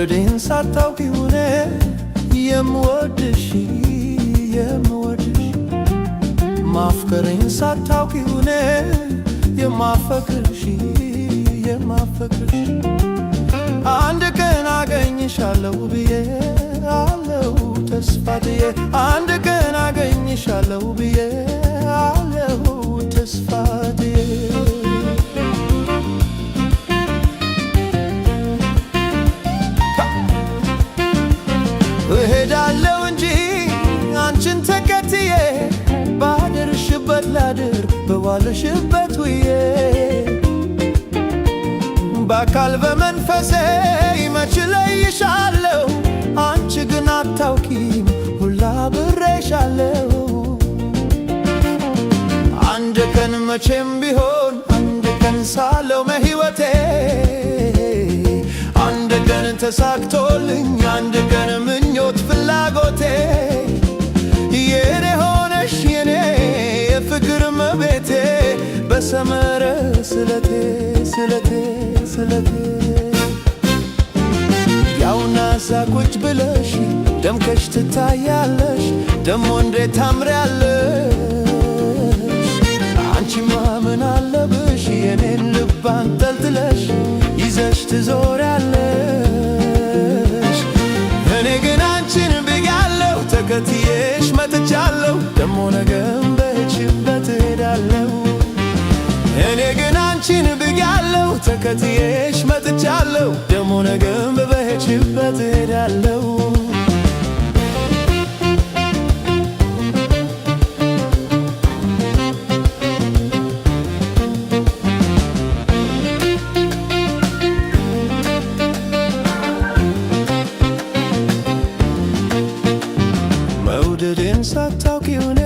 መውደዴን ሳታውቂው እኔ የምወድሽ ማፍቀሬን ሳታውቂው እኔ የማፈቅርሽ አንድ ቀን አገኝሻለሁ ብዬ አለው ተስፋዬ አንድ ቀን አገኝሻለሁ ብዬ አለው ተስፋዬ እሄዳለሁ እንጂ አንቺን ተከትዬ ባደርሽበት ላድር በዋልሽበት ውዬ በአካል በመንፈሴ መች እለይሻለሁ አንቺ ግን አታውቂም ሁላ አብሬሻለሁ አንድ ቀን መቼም ቢሆን አንድ ቀን ሳለው በሕይወቴ አንድ ቀን ተሳክቶልኝ አንድ ቀን ምኞት ፍላጎቴ የኔ ሆነሽ የኔ የፍቅር መቤቴ በሰመረ ስለቴ ያውና እዛ ቁጭ ብለሽ ደምቀሽ ትታያለሽ ደሞ እንዴት ታምሪያለሽ አንቺማ ምን አለብሽ የኔን ልብ አንጠልጥለሽ ይዘሽ ትዞሪያለሽ እኔ ግን አንቺን ብያለሁ ተከትዬሽ መጥቻለሁ ደሞ ነገም በሄድሽበት እሄዳለሁ እኔ ግን አንቺን ብያለሁ ተከትዬሽ መጥቻለሁ ደሞ ነገም በሄድሽበት እሄዳለሁ መውደዴን ሳታውቂው እኔ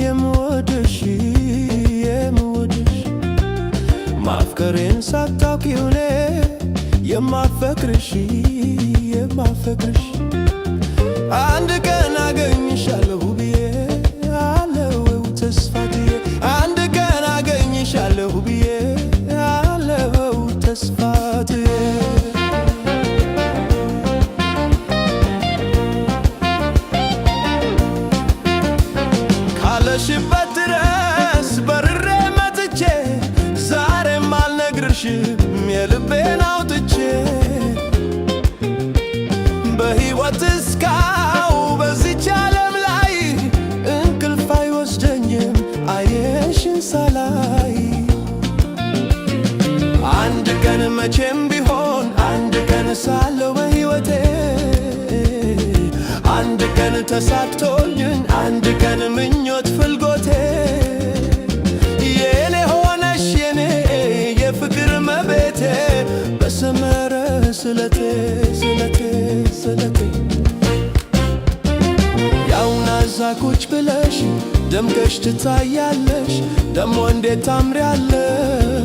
የምወድሽ ማፍቀሬን ሳታውቂው እኔ የማፈቅርሽ አንድ ቀን አገኝሻለሁ ብዬ አለው ተስፋዬ አንድ ቀን አገኝሻለሁ ብዬ አለው ተስፋዬ ካለሽበት ድረስ በርሬ መጥቼ ዛሬም አልነግርሽም የልቤን አውጥቼ በሕይወት እስካው በዚች ዓለም ላይ እንቅልፍ አይወስደኝም አየሽን ሳላይ አንድ ቀን መቼም ቢሆን አንድ ቀን ሳለው በሕይወቴ አንድ ቀን ተሳክቶልኝ አንድ ቀን ምኞት ፍልጎቴ የኔ ሆነሽ የኔ የፍቅር መቤቴ በሰመረ ስለቴ ያውና እዛ ቁጭ ብለሽ ደምቀሽ ትታያለሽ ደሞ እንዴት ታምሪያለሽ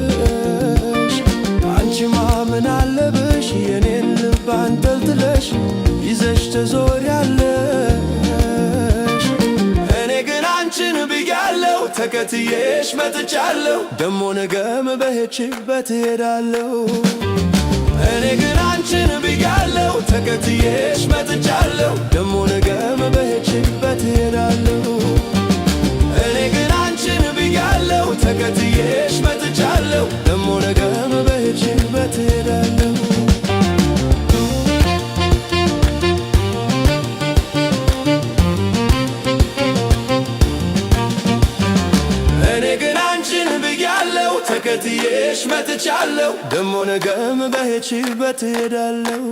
አንቺማ ምን አለብሽ የኔን ልብ አንጠልጥለሽ ይዘሽ ትዞሪያለሽ እኔ ግን አንቺን ብያለሁ ተከትዬሽ መጥቻለሁ ደሞ ነገም በሄድሽበት እሄዳለሁ እኔ ግን አንቺን ብያለሁ ተከትዬሽ መጥቻለሁ ደሞ ነገም በሄድሽበት እሄዳለሁ እኔ ግን አንቺን ብያለሁ ተከትዬሽ መጥቻለሁ ደሞ ነገም በሄድሽበት እሄዳለሁ ተከትዬሽ መጥቻለሁ ደሞ ነገም በሄድሽበት እሄዳለሁ